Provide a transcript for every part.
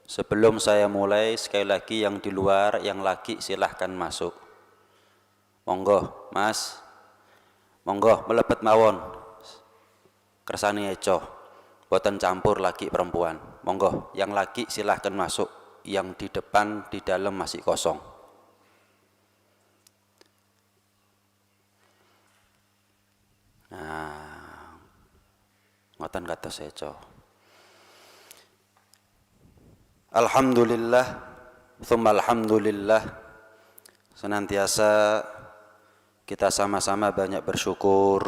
Sebelum saya mulai, sekali lagi yang di luar, yang laki silahkan masuk. Monggo, Mas. Monggo, melebet mawon. Kersane eco. Boten campur laki perempuan. Monggo, yang laki silahkan masuk. Yang di depan, di dalam masih kosong. Nah, ngoten kados eco. Alhamdulillah, tsumma alhamdulillah. Senantiasa kita sama-sama banyak bersyukur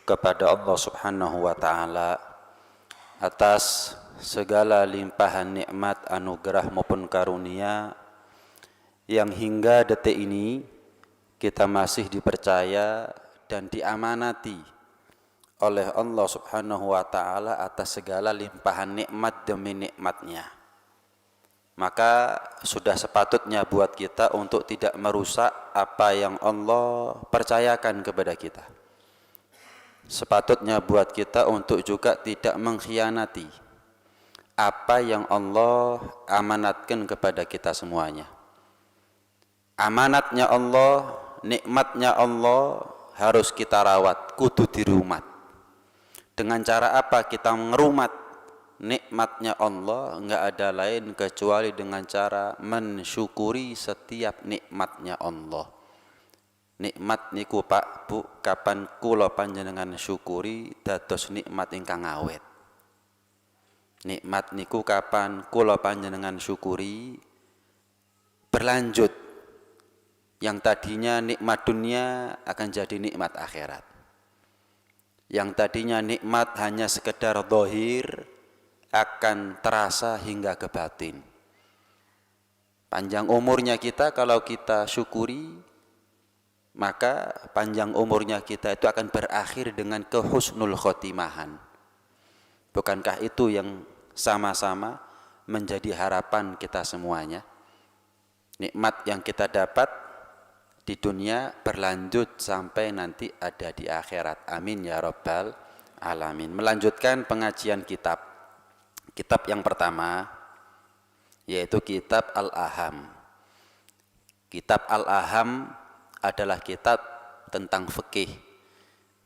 kepada Allah Subhanahu wa taala atas segala limpahan nikmat, anugerah maupun karunia yang hingga detik ini kita masih dipercaya dan diamanati oleh Allah Subhanahu wa taala atas segala limpahan nikmat demi nikmatnya. Maka sudah sepatutnya buat kita untuk tidak merusak apa yang Allah percayakan kepada kita. Sepatutnya buat kita untuk juga tidak mengkhianati apa yang Allah amanatkan kepada kita semuanya. Amanatnya Allah, nikmatnya Allah harus kita rawat, kudu dirumat. Dengan cara apa kita ngerumat nikmatnya Allah? Enggak ada lain kecuali dengan cara mensyukuri setiap nikmatnya Allah. Nikmat niku Pak Bu, kapan kula panjenengan syukuri dados nikmat ingkang awet. Nikmat niku kapan kula panjenengan syukuri berlanjut. Yang tadinya nikmat dunia akan jadi nikmat akhirat. Yang tadinya nikmat hanya sekedar zahir akan terasa hingga ke batin. Panjang umurnya kita kalau kita syukuri, maka panjang umurnya kita itu akan berakhir dengan kehusnul khotimahan. Bukankah itu yang sama-sama menjadi harapan kita semuanya? Nikmat yang kita dapat di dunia berlanjut sampai nanti ada di akhirat. Amin ya rabbal alamin. Melanjutkan pengajian kitab. Kitab yang pertama yaitu kitab Al-Aham. Kitab Al-Aham adalah kitab tentang fikih.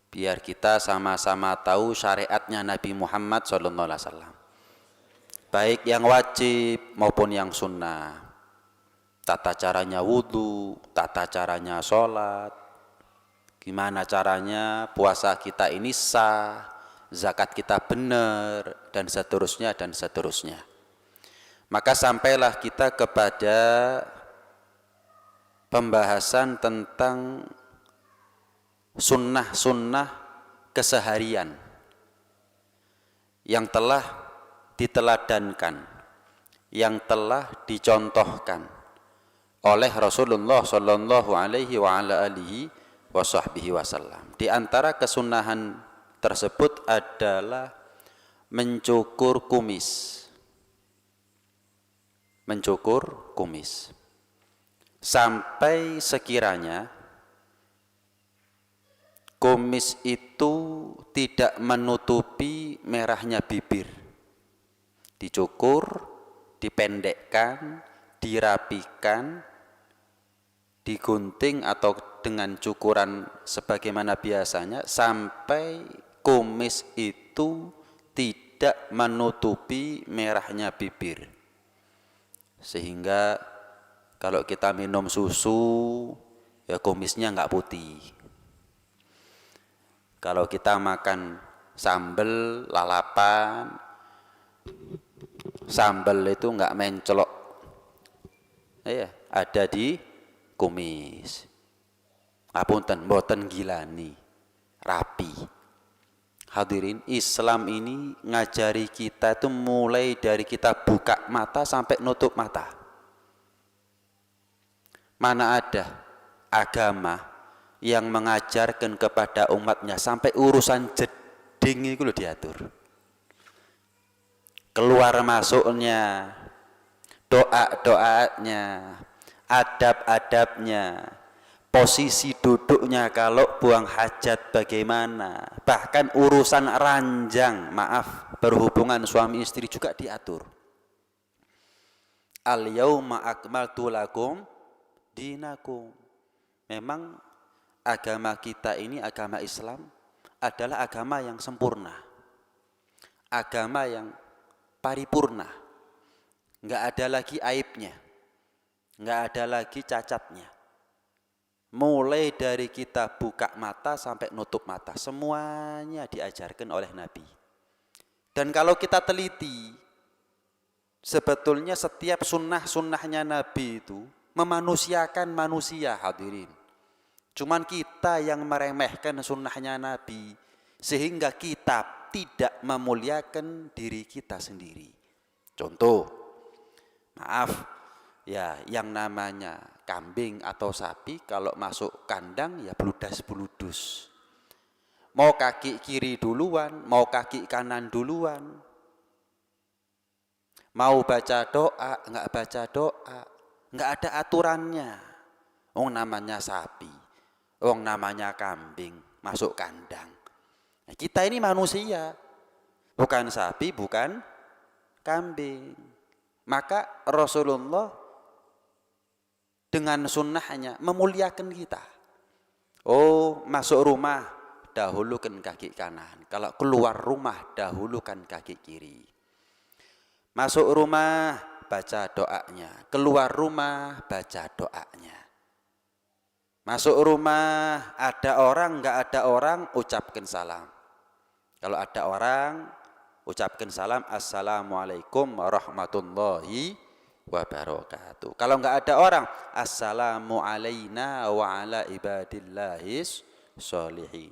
Biar kita sama-sama tahu syariatnya Nabi Muhammad SAW. Baik yang wajib maupun yang sunnah. Tata caranya wudhu, tata caranya sholat, gimana caranya puasa kita ini sah, zakat kita benar, dan seterusnya dan seterusnya. Maka sampailah kita kepada pembahasan tentang sunnah-sunnah keseharian yang telah diteladankan, yang telah dicontohkan oleh Rasulullah Sallallahu Alaihi Wasallam. Di antara kesunahan tersebut adalah mencukur kumis. Mencukur kumis. Sampai sekiranya kumis itu tidak menutupi merahnya bibir. Dicukur, dipendekkan, dirapikan, digunting atau dengan cukuran sebagaimana biasanya sampai kumis itu tidak menutupi merahnya bibir. Sehingga kalau kita minum susu ya kumisnya enggak putih. Kalau kita makan sambal lalapan, sambal itu enggak mencolok. Ya, ada di kumis. Apunten mboten gilani, rapi. Hadirin, Islam ini ngajari kita itu mulai dari kita buka mata sampai nutup mata. Mana ada agama yang mengajarkan kepada umatnya sampai urusan jeding itu loh diatur. Keluar masuknya, doa-doanya, adab-adabnya, posisi duduknya kalau buang hajat bagaimana, bahkan urusan ranjang, maaf, berhubungan suami istri juga diatur. Al-yauma akmaltu lakum dinakum. Memang agama kita ini, agama Islam adalah agama yang sempurna, agama yang paripurna, nggak ada lagi aibnya, nggak ada lagi cacatnya. Mulai dari kita buka mata sampai nutup mata, semuanya diajarkan oleh Nabi. Dan kalau kita teliti, sebetulnya setiap sunnah-sunnahnya Nabi itu memanusiakan manusia, hadirin. Cuman kita yang meremehkan sunnahnya Nabi, sehingga kita tidak memuliakan diri kita sendiri. Contoh, maaf, ya yang namanya kambing atau sapi kalau masuk kandang ya bludas-bludus. Mau kaki kiri duluan, mau kaki kanan duluan. Mau baca doa, enggak baca doa, enggak ada aturannya. Namanya sapi, namanya kambing, masuk kandang. Nah, kita ini manusia, bukan sapi, bukan kambing. Maka Rasulullah dengan sunnahnya memuliakan kita. Masuk rumah dahulukan kaki kanan, kalau keluar rumah dahulukan kaki kiri. Masuk rumah baca doanya, keluar rumah baca doanya. Masuk rumah ada orang enggak ada orang ucapkan salam. Kalau ada orang ucapkan salam, assalamualaikum warahmatullahi wabarakatuh. Kalau enggak ada orang, assalamu alaina wa ala ibadillahis sholihin.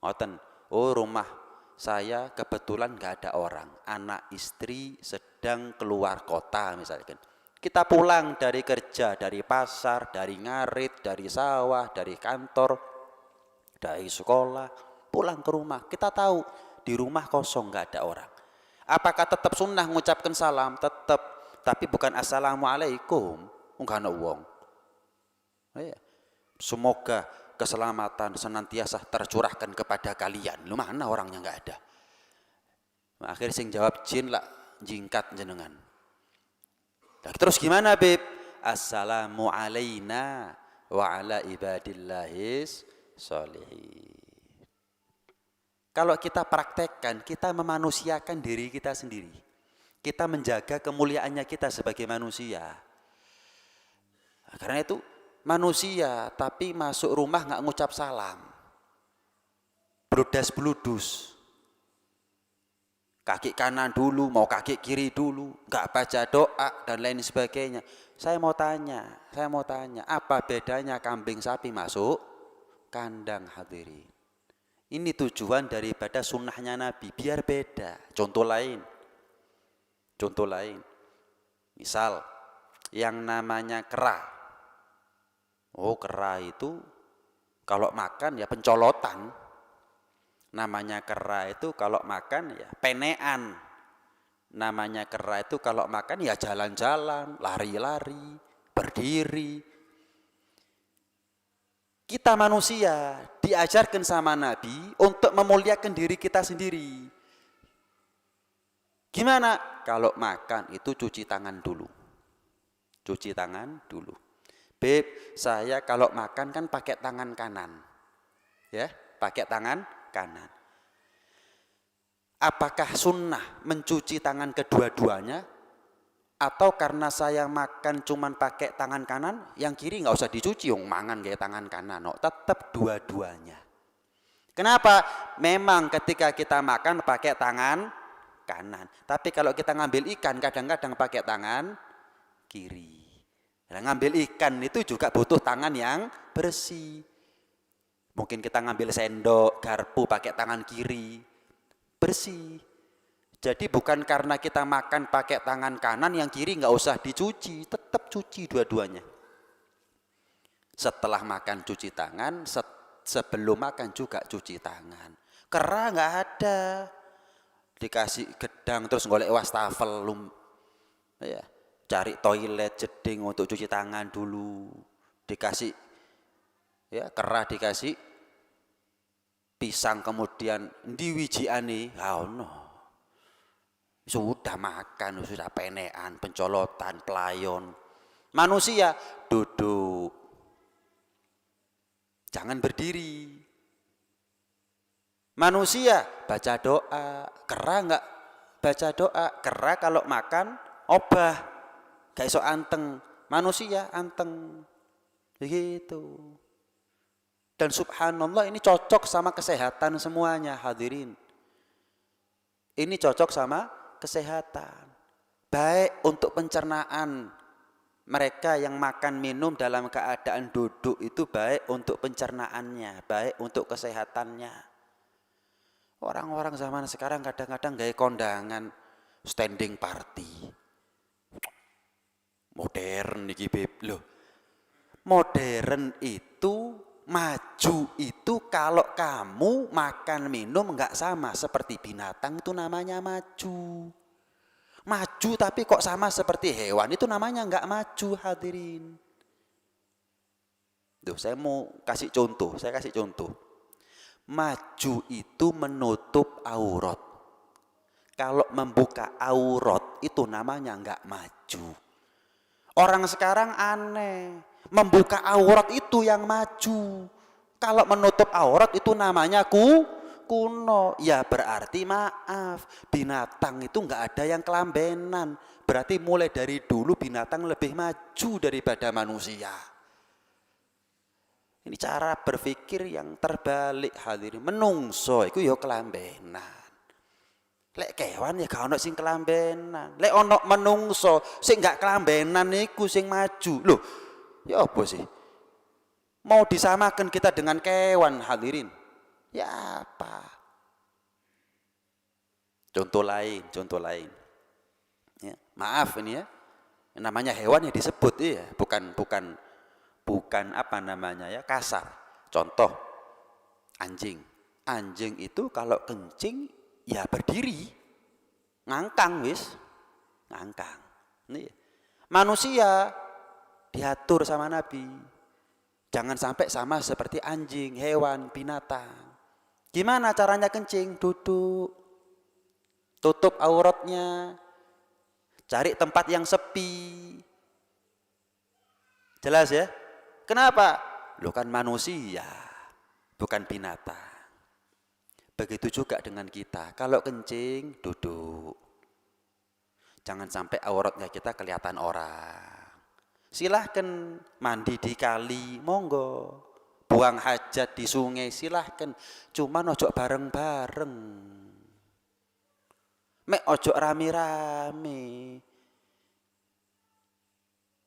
Ngoten, rumah saya kebetulan enggak ada orang, anak istri sedang keluar kota misalkan. Kita pulang dari kerja, dari pasar, dari ngarit, dari sawah, dari kantor, dari sekolah, pulang ke rumah. Kita tahu di rumah kosong, nggak ada orang. Apakah tetap sunnah mengucapkan salam? Tetap, tapi bukan assalamualaikum, nggak ada wong. Semoga keselamatan senantiasa tercurahkan kepada kalian. Lu mana orangnya nggak ada? Akhirnya sing jawab jin lah, jingkat jenengan. Nah, terus gimana Beb? Assalamu alaina wa ala ibadillahis sholihin. Kalau kita praktekkan, kita memanusiakan diri kita sendiri. Kita menjaga kemuliaannya kita sebagai manusia. Nah, karena itu manusia tapi masuk rumah nggak ngucap salam. Bludas-bludus. Kaki kanan dulu, mau kaki kiri dulu, nggak baca doa dan lain sebagainya. Saya mau tanya, apa bedanya kambing sapi masuk kandang, hadirin? Ini tujuan daripada sunnahnya Nabi, biar beda. Contoh lain, misal yang namanya kera. Kera itu kalau makan ya pencolotan. Namanya kera itu kalau makan ya penean. Namanya kera itu kalau makan ya jalan-jalan, lari-lari, berdiri. Kita manusia diajarkan sama Nabi untuk memuliakan diri kita sendiri. Gimana? Kalau makan itu cuci tangan dulu. Cuci tangan dulu. Beb, saya kalau makan kan pakai tangan kanan. Ya, pakai tangan kanan. Apakah sunnah mencuci tangan kedua-duanya? Atau karena saya makan cuman pakai tangan kanan, yang kiri nggak usah dicuci, mangan kayak tangan kanan. Tetap dua-duanya. Kenapa? Memang ketika kita makan pakai tangan kanan. Tapi kalau kita ngambil ikan kadang-kadang pakai tangan kiri. Nah, ngambil ikan itu juga butuh tangan yang bersih. Mungkin kita ngambil sendok, garpu pakai tangan kiri, bersih. Jadi bukan karena kita makan pakai tangan kanan, yang kiri nggak usah dicuci, tetap cuci dua-duanya. Setelah makan cuci tangan, sebelum makan juga cuci tangan. Kera nggak ada, dikasih gedang terus golek wastafel, ya, cari toilet jeding untuk cuci tangan dulu, dikasih. Ya, kera dikasih pisang kemudian diwijiani, Sudah makan, sudah penean, pencolotan, pelayon. Manusia duduk. Jangan berdiri. Manusia baca doa. Kera enggak baca doa? Kera kalau makan obah. Gak iso anteng. Manusia anteng. Begitu. Dan subhanallah ini cocok sama kesehatan semuanya hadirin. Ini cocok sama kesehatan. Baik untuk pencernaan. Mereka yang makan minum dalam keadaan duduk itu baik untuk pencernaannya, baik untuk kesehatannya. Orang-orang zaman sekarang kadang-kadang gaya kondangan standing party. Modern iki beb. Loh. Modern itu, maju itu kalau kamu makan minum enggak sama seperti binatang itu namanya maju. Maju tapi kok sama seperti hewan itu namanya enggak maju hadirin. Duh, saya mau kasih contoh, Maju itu menutup aurat. Kalau membuka aurat itu namanya enggak maju. Orang sekarang aneh, membuka aurat itu yang maju. Kalau menutup aurat itu namanya kuno. Ya berarti maaf, binatang itu enggak ada yang kelambenan. Berarti mulai dari dulu binatang lebih maju daripada manusia. Ini cara berpikir yang terbalik hadirin. Menungso iku ya kelambenan. Lek kewan ya gak ono sing kelambenan. Lek ono menungso sing gak kelambenan niku sing maju. Loh, ya apa sih? Mau disamakan kita dengan kewan hadirin? Ya apa? Contoh lain. Ya, maaf ini ya. Namanya hewan ya disebut ya, bukan apa namanya ya, kasar. Contoh anjing. Anjing itu kalau kencing ya berdiri, ngangkang wis, ngangkang. Nih, manusia diatur sama Nabi, jangan sampai sama seperti anjing, hewan, binatang. Gimana caranya kencing? Duduk, tutup auratnya, cari tempat yang sepi. Jelas ya? Kenapa? Lo kan manusia, bukan binatang. Begitu juga dengan kita. Kalau kencing, duduk. Jangan sampai auratnya kita kelihatan orang. Silahkan mandi di kali, monggo. Buang hajat di sungai, silahkan. Cuman ojo bareng-bareng. Mek ojo rame-rame.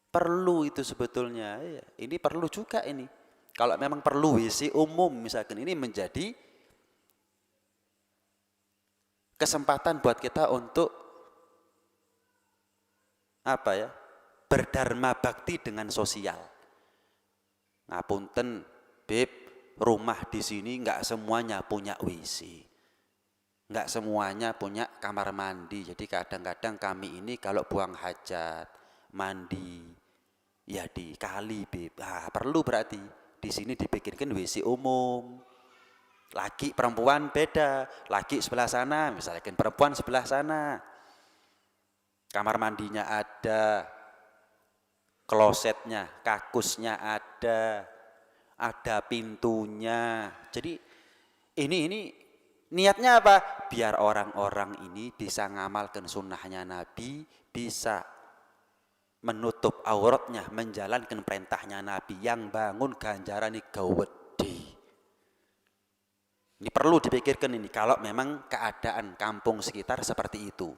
Perlu itu sebetulnya. Ini perlu juga ini. Kalau memang perlu WC umum misalkan, ini menjadi kesempatan buat kita untuk apa ya, berdharma bakti dengan sosial. Ngapunten, Beb, rumah di sini nggak semuanya punya WC, nggak semuanya punya kamar mandi. Jadi kadang-kadang kami ini kalau buang hajat, mandi, ya di kali, Beb. Nah, perlu berarti di sini dipikirkan WC umum. Laki perempuan beda, laki sebelah sana, misalkan perempuan sebelah sana. Kamar mandinya ada, klosetnya, kakusnya ada pintunya. Jadi ini niatnya apa? Biar orang-orang ini bisa ngamalkan sunnahnya Nabi, bisa menutup auratnya, menjalankan perintahnya Nabi, yang bangun ganjaran gawedi. Ini perlu dipikirkan ini kalau memang keadaan kampung sekitar seperti itu.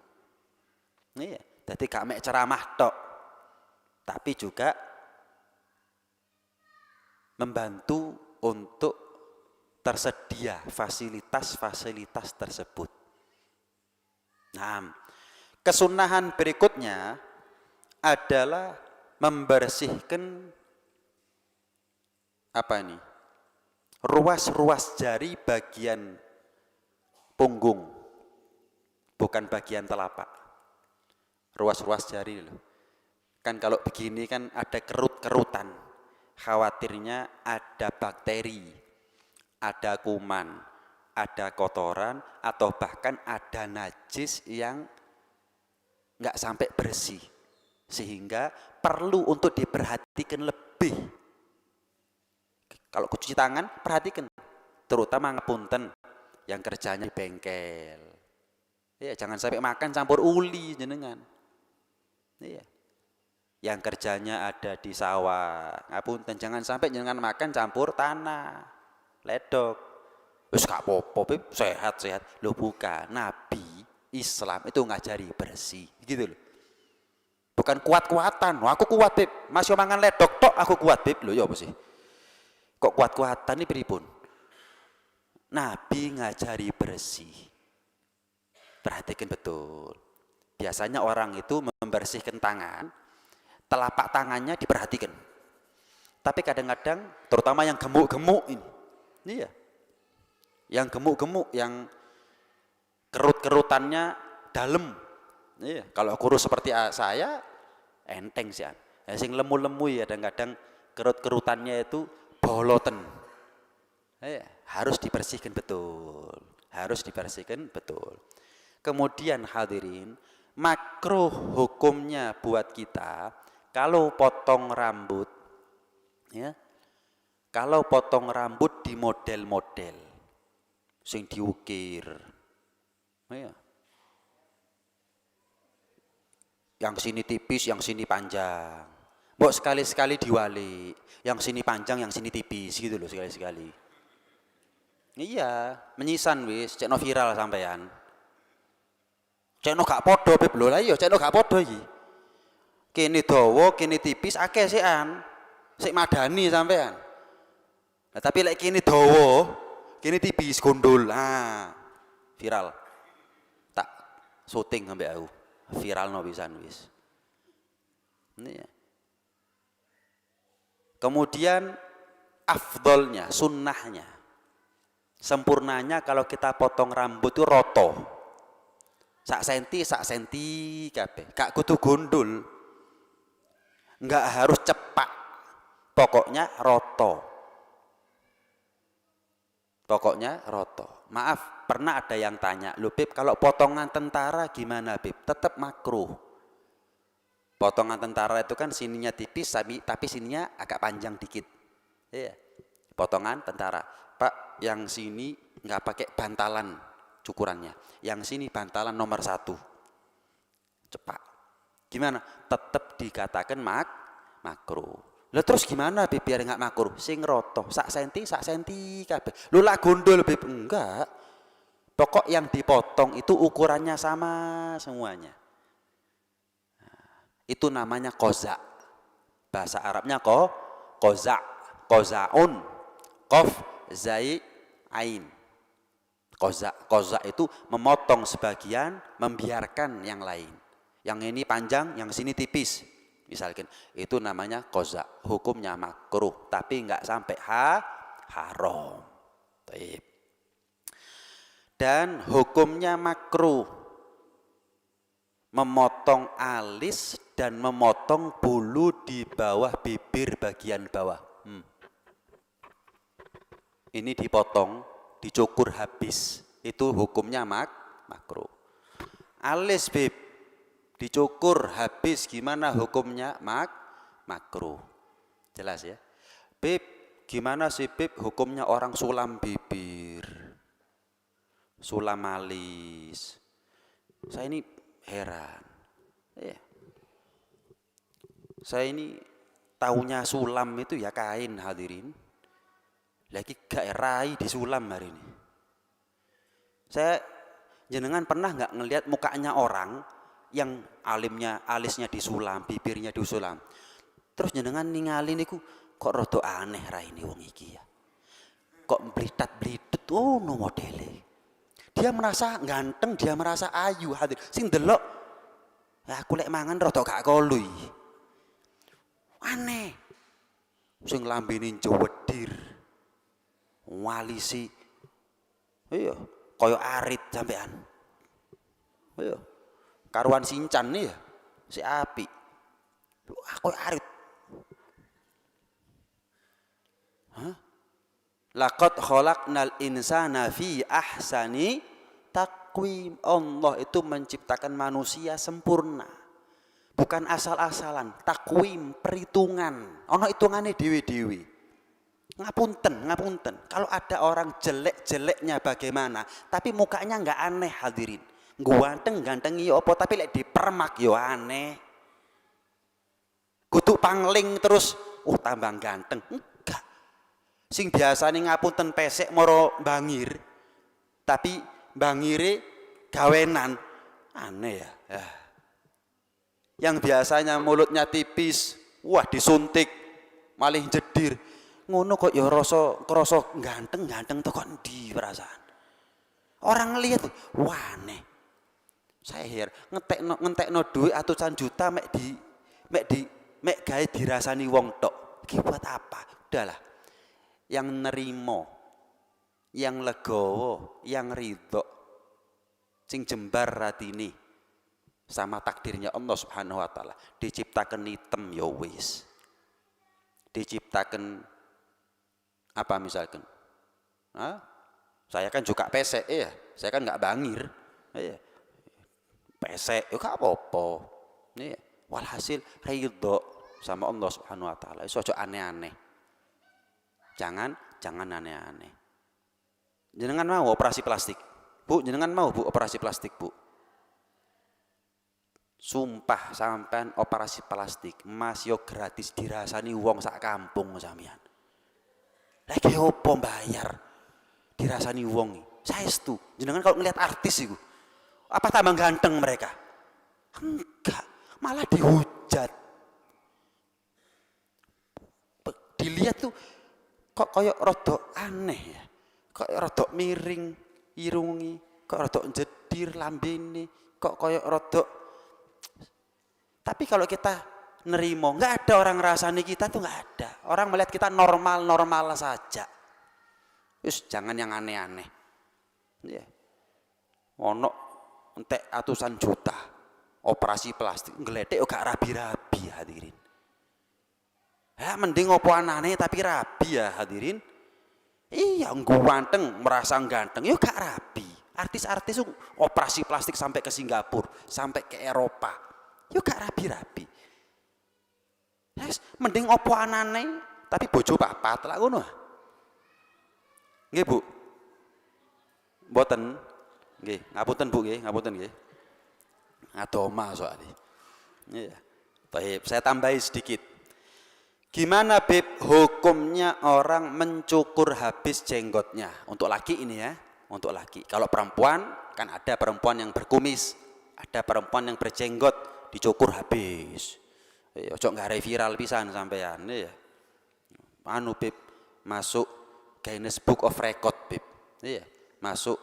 Iya, jadi gak mek ceramah tok, tapi juga membantu untuk tersedia fasilitas-fasilitas tersebut. Nah, kesunahan berikutnya adalah membersihkan apa ini? Ruas-ruas jari bagian punggung, bukan bagian telapak. Ruas-ruas jari loh. Kan kalau begini kan ada kerut-kerutan. Khawatirnya ada bakteri, ada kuman, ada kotoran, atau bahkan ada najis yang nggak sampai bersih, sehingga perlu untuk diperhatikan lebih. Kalau cuci tangan perhatikan, terutama ngapunten yang kerjanya di bengkel, ya jangan sampai makan campur uli jenengan, iya. Yang kerjanya ada di sawah, ngapunten jangan sampai jenengan makan campur tanah, ledok. Wis gak apa-apa, sehat-sehat. Loh bukan, Nabi Islam itu ngajari bersih, gitu loh. Bukan kuat-kuatan. Wah, aku kuat, Beb. Masih mangan ledok tok aku kuat, Beb. Loh ya apa sih? Kok kuat-kuatan ini pripun? Nabi ngajari bersih. Perhatikan betul. Biasanya orang itu membersihkan tangan, telapak tangannya diperhatikan. Tapi kadang-kadang, terutama yang gemuk-gemuk ini, iya, yang gemuk-gemuk, yang kerut-kerutannya dalam, iya. Kalau kurus seperti saya, enteng sih. Yang lemu-lemu ya kadang-kadang kerut-kerutannya itu boloten. Iya, harus dibersihkan betul, harus dibersihkan betul. Kemudian hadirin, makruh hukumnya buat kita kalau potong rambut, ya, kalau potong rambut di model-model, sing diukir, ya, yang sini tipis, yang sini panjang, mbok sekali-sekali diwali, yang sini panjang, yang sini tipis, gitu loh sekali-sekali. Iya, menyisan wis, cekno viral sampean. Cekno gak podo Beb, lho lah iya cekno gak podo iki. Kene dawa, kene tipis, akeh sikan. Sik madani sampean. Nah, tapi lek kene dawa, kene tipis gondol. Ah, viral. Tak syuting ambek aku. Viral no pisan wis. Ini ya. Kemudian afdolnya, sunnahnya, sempurnanya kalau kita potong rambut itu roto. Sak senti kabeh. Gak kudu gondol. Enggak harus cepak, pokoknya roto. Pokoknya roto. Maaf, pernah ada yang tanya, "Loh Beb, kalau potongan tentara gimana Beb?" Tetap makruh. Potongan tentara itu kan sininya tipis, tapi sininya agak panjang dikit. Iya. Potongan tentara. Pak, yang sini nggak pakai bantalan cukurannya. Yang sini bantalan nomor 1. Cepak. Gimana? Tetap dikatakan makruh. Lah terus gimana Beb biar enggak makruh? Sing roto, sak senti kabeh. Lu lak gondol Beb, enggak. Pokok yang dipotong itu ukurannya sama semuanya. Nah, itu namanya koza. Bahasa Arabnya koza. Kozaun. Qaf zai ain. Koza itu memotong sebagian, membiarkan yang lain. Yang ini panjang, yang sini tipis. Misalkan itu namanya koza, hukumnya makruh, tapi enggak sampai haram. Baik. Dan hukumnya makruh memotong alis dan memotong bulu di bawah bibir bagian bawah. Ini dipotong, dicukur habis, itu hukumnya makruh. Alis Beb dicukur habis, gimana hukumnya? Makruh. Jelas ya? Beb, gimana sih Beb hukumnya orang sulam bibir, sulam alis? Saya ini heran. Ya. Saya ini taunya sulam itu ya kain hadirin. Lagi gak rai disulam hari ini. Saya jenengan pernah nggak ngelihat mukanya orang yang alisnya disulam, bibirnya disulam. Terus jenengan ningali niku kok rada aneh raine wong iki ya. Kok blitat-blitut no modele. Dia merasa ganteng, dia merasa ayu hadir. Sing delok ya aku lek mangan rada gak kolui. Aneh. Sing lambene jewedir. Walisi. Iya, kaya arit sampean. Iya. Karuan Sinchan nih ya, si api. Aku arit. Laqad khalaqnal insana fi ahsani takwim. Allah itu menciptakan manusia sempurna. Bukan asal-asalan, takwim, perhitungan. Ono hitungane dhewe-dhewe. Ngapunten. Kalau ada orang jelek-jeleknya bagaimana, tapi mukanya enggak aneh hadirin. Ganteng iya apa tapi lek dipermak yo aneh. Kudu pangling terus tambah ganteng. Enggak. Sing biasane ngapunten pesek moro bangir. Tapi bangire gawenan aneh ya. Yang biasanya mulutnya tipis, wah disuntik malih jedir. Ngono kok ya krasa ganteng tuh kok ndi perasaan. Orang ngelihat wah aneh. Saya ngentekno duit atusan juta mek gawe dirasani wong tok. Iki buat apa? Udahlah. Yang nerimo, yang legowo, yang ridho, sing jembar ratine sama takdirnya Allah Subhanahu wa taala. Diciptakan hitam ya wis. Diciptakan apa misalkan? Saya kan juga pesek ya. Saya kan enggak bangir. Ya. Pesek yo gak apa-apa. Nih, walhasil ridho sama Allah Subhanahu wa taala. Iso aja aneh-aneh. Jangan aneh-aneh. Jenengan mau operasi plastik? Bu, jenengan mau Bu operasi plastik, Bu? Sumpah sampean operasi plastik Mas yo gratis dirasani wong sak kampung sampean. Lagi opo bayar dirasani wong? Saestu. Jenengan kalau ngelihat artis iku apa tambah ganteng mereka? Enggak, malah dihujat. Dilihat tuh kok koyok rodok aneh ya. Kok rodok miring irungi, kok rodok jedir lambene, kok koyok rodok. Tapi kalau kita nerimo, enggak ada orang rasani kita tuh enggak ada. Orang melihat kita normal saja. Terus jangan yang aneh-aneh. Ya. Ono entek atusan juta operasi plastik ngledek gak rabi-rabi hadirin. Ya mending opo anane tapi rabi ya hadirin. Iya ganteng merasa ganteng yo gak rabi. Artis-artis operasi plastik sampai ke Singapura, sampai ke Eropa. Yo gak rabi-rabi. Yes, mending opo anane tapi bojo papat lah ngono. Nggih Bu. Mboten. Nggih, ngapunten Bu nggih, ngapunten nggih. Adoma soalnya. Iya. Baik, saya tambahi sedikit. Gimana Beb hukumnya orang mencukur habis jenggotnya? Untuk laki ini ya, untuk laki. Kalau perempuan kan ada perempuan yang berkumis, ada perempuan yang berjenggot dicukur habis. Ojo nggak viral pisan sampean ya. Anu Beb masuk Guinness Book of Record Beb. Iya, masuk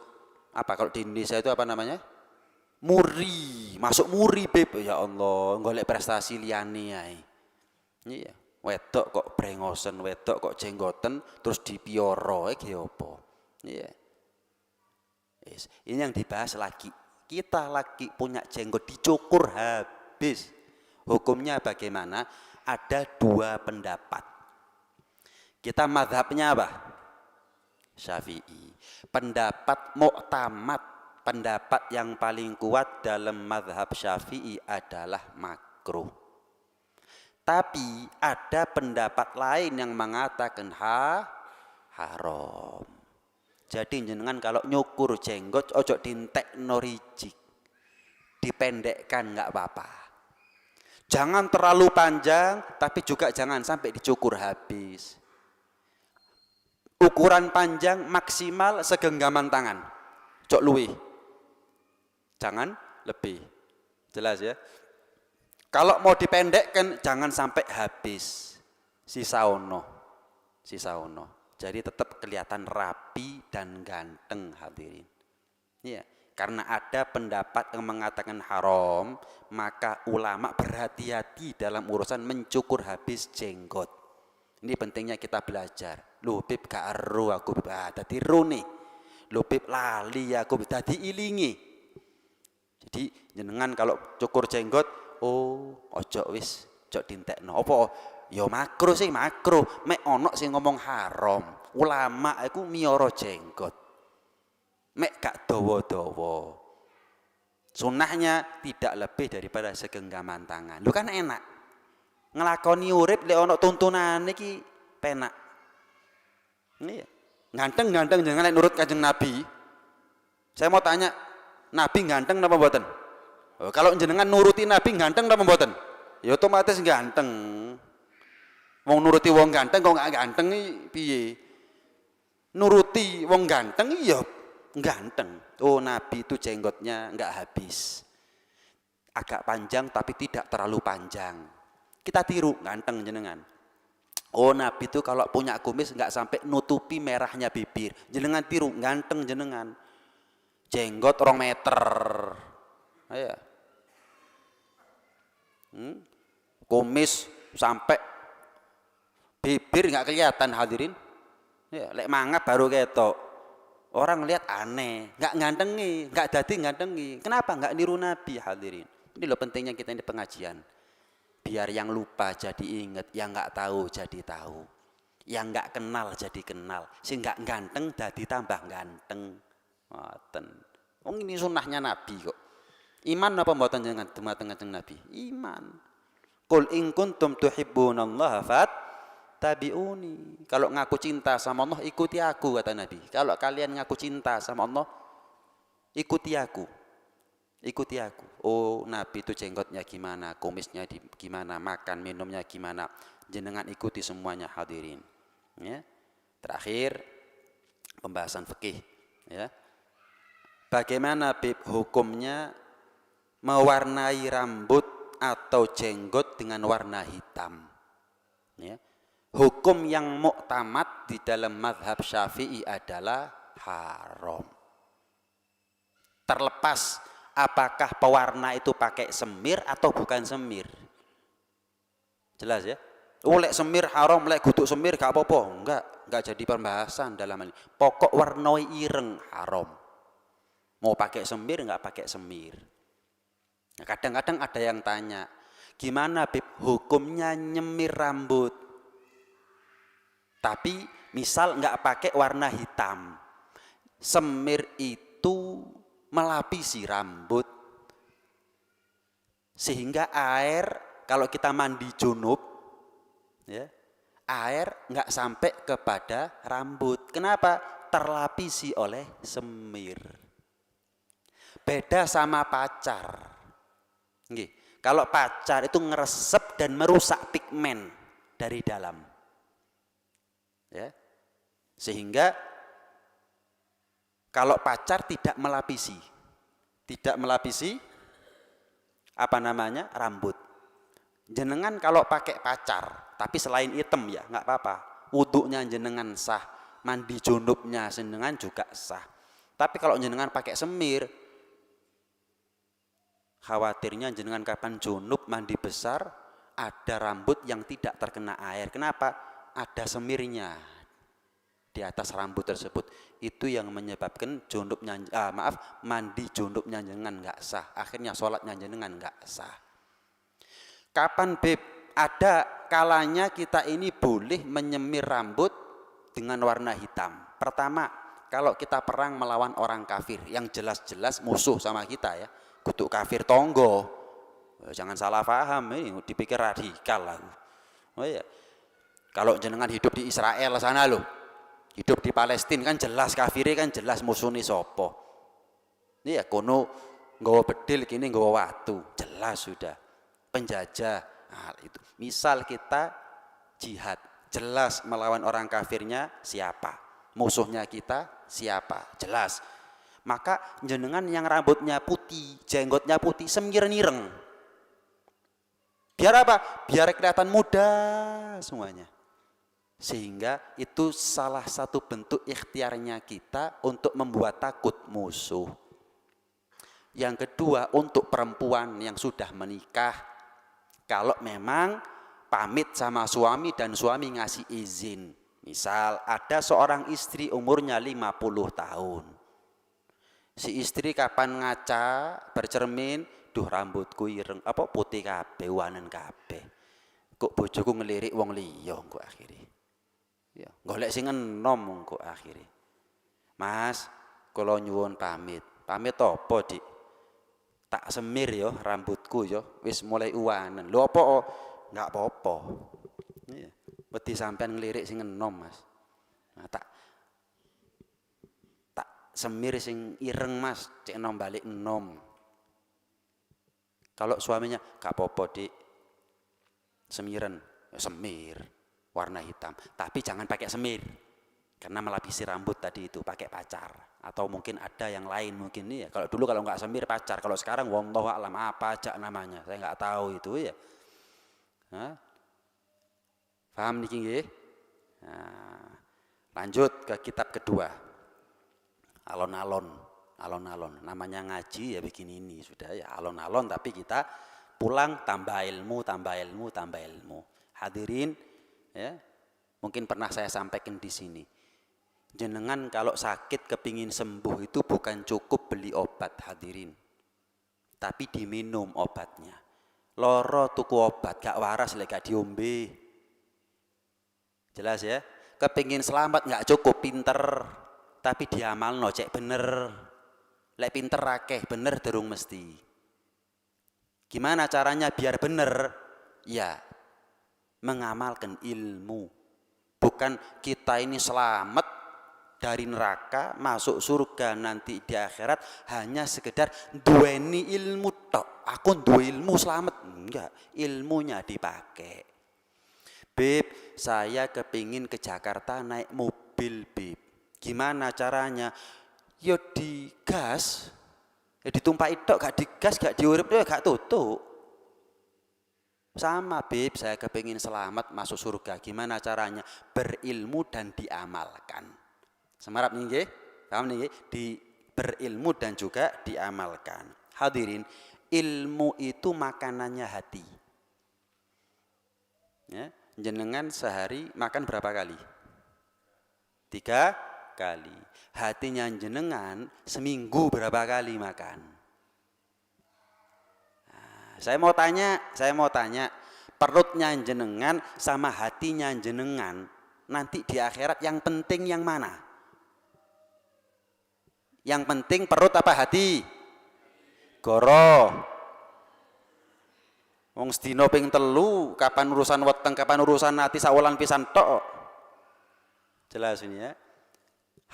apa kalau di Indonesia itu apa namanya? Muri, masuk muri Beb. Ya Allah, golek prestasi liyane ae. Iya, wedok kok brengosen, wedok kok jenggoten terus dipioro iki apa? Iya. Yes. Ini yang dibahas lagi. Kita lagi punya jenggot dicukur habis. Hukumnya bagaimana? Ada dua pendapat. Kita mazhabnya apa? Syafi'i. Pendapat mu'tamad, pendapat yang paling kuat dalam mazhab Syafi'i adalah makruh. Tapi ada pendapat lain yang mengatakan haram. Jadi jenengan kalau nyukur jenggot ojo dintekno rijik. Dipendekkan enggak apa-apa. Jangan terlalu panjang tapi juga jangan sampai dicukur habis. Ukuran panjang maksimal segenggaman tangan. Cok luwih. Jangan lebih. Jelas ya? Kalau mau dipendekkan jangan sampai habis. Sisa ono. Jadi tetap kelihatan rapi dan ganteng hadirin. Iya, karena ada pendapat yang mengatakan haram, maka ulama berhati-hati dalam urusan mencukur habis jenggot. Ini pentingnya kita belajar. Lho Bib gak ero aku dadi ro nih. Lho Bib lali aku dadi ilingi. Jadi jenengan kalau cukur jenggot, ojo wis cok dintekno. Apa ya makruh sih makruh. Mek ono sing ngomong haram. Ulama iku miara jenggot. Mek gak dawa-dawa. Sunnahnya tidak lebih daripada segenggaman tangan. Lu kan enak. Ngelakoni urip lek ana tuntunane iki penak. Iya. Ganteng-ganteng jangan lek nurut Kanjeng Nabi. Saya mau tanya, Nabi ganteng napa mboten? Oh, kalau jenengan nuruti Nabi ganteng napa mboten? Ya otomatis ganteng. Wong nuruti wong ganteng kok gak ganteng iki piye? Nuruti wong ganteng iya ganteng. Oh, Nabi itu jenggotnya enggak habis. Agak panjang tapi tidak terlalu panjang. Kita tiru ganteng jenengan. Oh, Nabi itu kalau punya kumis enggak sampai nutupi merahnya bibir. Jenengan tiru ganteng jenengan. Jenggot 2 meter. Ayo. Kumis sampai bibir enggak kelihatan hadirin. Ya, lek mangap baru ketok. Orang lihat aneh, nggak gantengi, nggak dadi gantengi. Kenapa nggak niru Nabi hadirin? Ini loh pentingnya kita di pengajian. Biar yang lupa jadi inget, yang nggak tahu jadi tahu, yang nggak kenal jadi kenal, sing nggak ganteng jadi tambah ganteng. Ngoten. Oh, ini sunnahnya Nabi kok. Iman apa mboten jenengan dumateng Kanjeng Nabi? Iman. Qul in kuntum tuhibbunallaha tabi'uni. Kalau ngaku cinta sama Allah, ikuti aku, kata Nabi. Kalau kalian ngaku cinta sama Allah, ikuti aku. Ikuti aku. Oh, Nabi itu jenggotnya gimana, kumisnya gimana, makan minumnya gimana. Jenengan ikuti semuanya hadirin. Ya. Terakhir pembahasan fikih, ya. Bagaimana hukumnya mewarnai rambut atau jenggot dengan warna hitam? Ya. Hukum yang muktamad di dalam mazhab Syafi'i adalah haram. Terlepas apakah pewarna itu pakai semir atau bukan semir. Jelas ya? Lek semir haram, lek kutuk semir gak apa-apa. Enggak jadi pembahasan dalam hal ini. Pokok warnai ireng haram. Mau pakai semir enggak pakai semir. Nah, kadang-kadang ada yang tanya, gimana Bib hukumnya nyemir rambut? Tapi misal nggak pakai warna hitam, semir itu melapisi rambut sehingga air kalau kita mandi junub, ya, air nggak sampai kepada rambut. Kenapa? Terlapisi oleh semir. Beda sama pacar. Nggih, kalau pacar itu ngeresep dan merusak pigmen dari dalam. Ya. Sehingga kalau pacar tidak melapisi apa namanya rambut. Jenengan kalau pakai pacar tapi selain hitam ya nggak apa-apa, wudhunya jenengan sah, mandi junubnya jenengan juga sah. Tapi kalau jenengan pakai semir, khawatirnya jenengan kapan junub mandi besar ada rambut yang tidak terkena air. Kenapa? Ada semirnya di atas rambut tersebut. Itu yang menyebabkan mandi junubnya jenengan nggak sah. Akhirnya sholatnya jenengan nggak sah. Kapan Beb? Ada kalanya kita ini boleh menyemir rambut dengan warna hitam. Pertama, kalau kita perang melawan orang kafir yang jelas-jelas musuh sama kita ya. Kutuk kafir tonggo. Jangan salah paham, ini dipikir radikal lah. Oh iya. Kalau jenengan hidup di Israel sana loh, hidup di Palestina kan jelas kafirnya kan jelas musuhnya sopo. Iya, kono nggawa bedil kini nggawa watu, jelas sudah penjajah. Nah, itu. Misal kita jihad, jelas melawan orang kafirnya siapa, musuhnya kita siapa, jelas. Maka jenengan yang rambutnya putih, jenggotnya putih, semir nireng. Biar apa? Biar kelihatan muda semuanya. Sehingga itu salah satu bentuk ikhtiarnya kita untuk membuat takut musuh. Yang kedua, untuk perempuan yang sudah menikah, kalau memang pamit sama suami dan suami ngasih izin. Misal ada seorang istri umurnya 50 tahun. Si istri kapan ngaca bercermin, duh rambutku ireng apa putih kabeh wanen kabeh. Kok bojoku ngelirik wong liya kok akhirnya. Ya, golek sing enom kok akhirnya. Mas, kula nyuwun pamit. Pamit apa, Dik? tak semir yo rambutku yo wis mulai uwanen. Lho apa? Enggak apa-apa. Iya. Wedi sampean ngelirik sing enom, Mas. Nah, tak semir sing ireng, Mas, cek enom balik enom. Kalau suaminya enggak apa-apa, Dik. Semiran, ya semir warna hitam, tapi jangan pakai semir. Karena melapisi rambut tadi itu pakai pacar atau mungkin ada yang lain mungkin ya. Kalau dulu kalau nggak semir pacar, kalau sekarang wallahu a'lam apa aja namanya, saya nggak tahu itu ya. Nah, paham niki nggih? Nah, lanjut ke kitab kedua. Alon-alon, alon-alon. Namanya ngaji ya begini ini sudah ya alon-alon, tapi kita pulang tambah ilmu, tambah ilmu, tambah ilmu. Hadirin ya, mungkin pernah saya sampaikan di sini. Jenengan kalau sakit kepingin sembuh itu bukan cukup beli obat hadirin, tapi diminum obatnya. Loro tuku obat gak waras lek gak diombe. Jelas ya? Kepingin selamat gak cukup pinter, tapi diamalno cek bener. Lek pinter akeh bener derung mesti. Gimana caranya biar bener? Ya, mengamalkan ilmu. Bukan kita ini selamat dari neraka masuk surga nanti di akhirat hanya sekedar duweni ilmu tok. Aku duwe ilmu selamat, enggak, ilmunya dipakai. Beb, saya kepingin ke Jakarta naik mobil, Beb. Gimana caranya? Yo digas, ya ditumpahi tok, gak digas, gak diurip, gak tutuk. Sama, Beb, saya kepingin selamat masuk surga. Gimana caranya? Berilmu dan diamalkan. Semarap nih nggih, paham nih nggih? Berilmu dan juga diamalkan. Hadirin, ilmu itu makanannya hati. Ya, jenengan sehari makan berapa kali? 3 kali. Hatinya jenengan seminggu berapa kali makan? Nah, saya mau tanya, perutnya jenengan sama hatinya jenengan nanti di akhirat yang penting yang mana? Yang penting perut apa hati? Goro. Wong sedina ping 3, kapan urusan weteng, kapan urusan hati sawelan pisan tok. Jelas ini ya.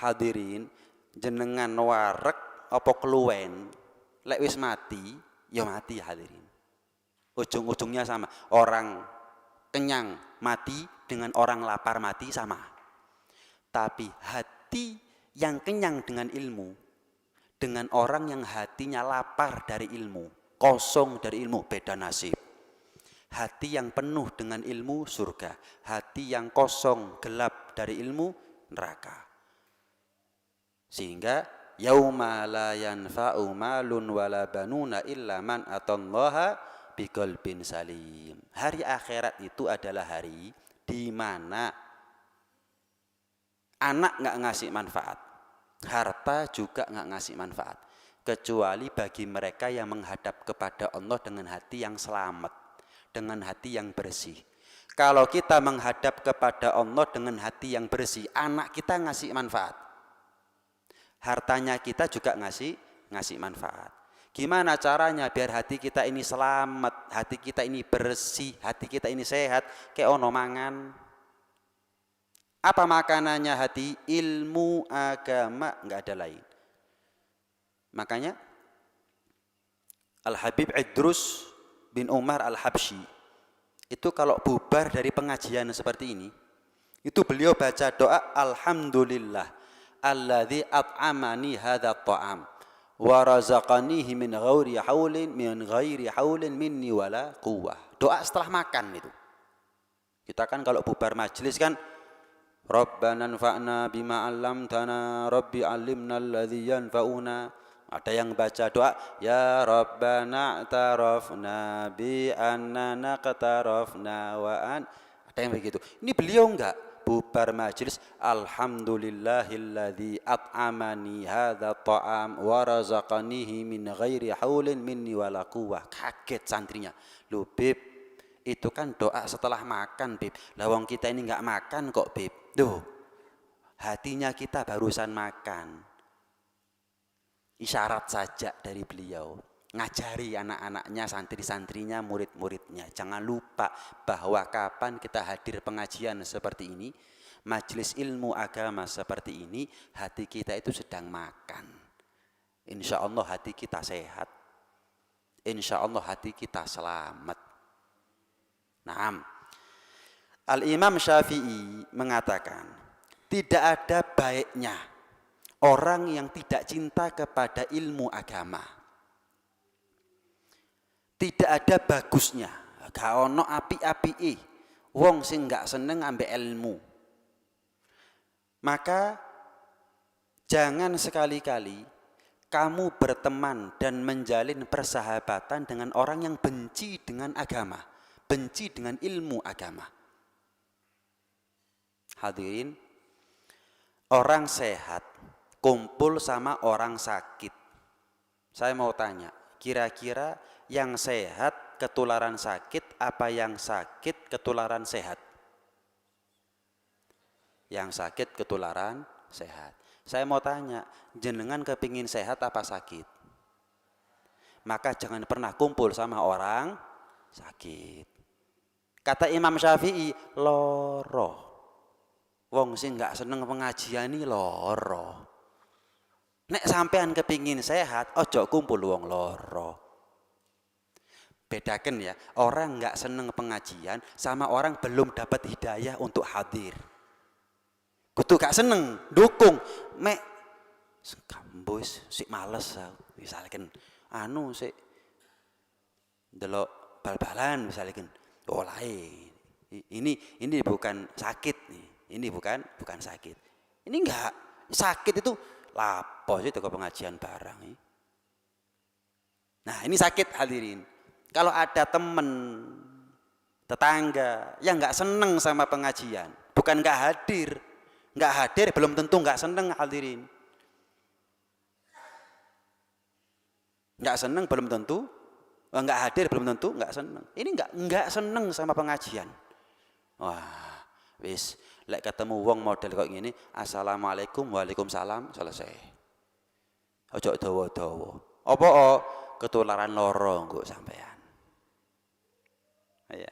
Hadirin, jenengan warek apa keluwen, lek wis mati, ya mati hadirin. Ujung-ujungnya sama. Orang kenyang mati dengan orang lapar mati sama. Tapi hati yang kenyang dengan ilmu dengan orang yang hatinya lapar dari ilmu, kosong dari ilmu, beda nasib. Hati yang penuh dengan ilmu surga, hati yang kosong gelap dari ilmu neraka. Sehingga yauma la yanfa'u malun wala banuna illa man atallaha biqalbin salim. Hari akhirat itu adalah hari di mana anak nggak ngasih manfaat, harta juga nggak ngasih manfaat, kecuali bagi mereka yang menghadap kepada Allah dengan hati yang selamat, dengan hati yang bersih. Kalau kita menghadap kepada Allah dengan hati yang bersih, anak kita ngasih manfaat, hartanya kita juga ngasih manfaat. Gimana caranya biar hati kita ini selamat, hati kita ini bersih, hati kita ini sehat? Kayak ono mangan. Apa makanannya hati? Ilmu agama, enggak ada lain. Makanya Al-Habib Idrus bin Umar Al-Habsyi itu kalau bubar dari pengajian seperti ini, itu beliau baca doa alhamdulillah alladzi at'amani hadza ta'am wa razaqanihi min ghairi haulin minni wala quwwah. Doa setelah makan itu. Kita kan kalau bubar majelis kan Rabbana anfa'na bima 'allamtana rabbi 'allimna alladzi yanfa'una. Ada yang baca doa ya Rabbana ta'rafna bi annana qatarafna wa an. Ada yang begitu. Ini beliau enggak bubar majelis alhamdulillahilladzi at'amani hadza ta'am wa razaqanihi min ghairi haulin minni wala quwwah. Kaget santrinya. Loh Bib, itu kan doa setelah makan Bib. Lah wong kita ini enggak makan kok Bib. Duh, hatinya kita barusan makan. Isyarat saja dari beliau. ngajari anak-anaknya, santri-santrinya, murid-muridnya. Jangan lupa bahwa kapan kita hadir pengajian seperti ini, majelis ilmu agama seperti ini, hati kita itu sedang makan. Insya Allah hati kita sehat. Insya Allah hati kita selamat. Naam. Al-Imam Syafi'i mengatakan, tidak ada baiknya orang yang tidak cinta kepada ilmu agama. Tidak ada bagusnya, gak ono api-apike wong sing gak seneng ambek ilmu. Maka jangan sekali-kali kamu berteman dan menjalin persahabatan dengan orang yang benci dengan agama, benci dengan ilmu agama. Hadirin, orang sehat kumpul sama orang sakit. Saya mau tanya, kira-kira yang sehat ketularan sakit apa yang sakit ketularan sehat? Yang sakit ketularan sehat. Saya mau tanya, jenengan kepingin sehat apa sakit? Maka jangan pernah kumpul sama orang sakit. Kata Imam Syafi'i, loro. Wong sing gak seneng pengajian ini loro. Nek sampean kepingin sehat, ojo kumpul wong loro. Bedakan ya, orang nggak seneng pengajian sama orang belum dapat hidayah untuk hadir. Kudu gak seneng, dukung, mek kambus sik males, misalkan sik delok bal-balan misalkan, lain. Ini bukan sakit nih, ini bukan sakit. Ini enggak sakit itu lapo sih ke pengajian barang. Nah ini sakit hadirin. Kalau ada teman, tetangga yang nggak seneng sama pengajian, bukan nggak hadir belum tentu nggak seneng hadirin. Nggak seneng belum tentu, nggak hadir belum tentu nggak seneng. Ini nggak seneng sama pengajian. Wah, wis, lek ketemu wong model kok gini, assalamualaikum, waalaikumsalam, selesai. Ojo dawa-dawa. Apa ketularan loro engko sampean. Ya.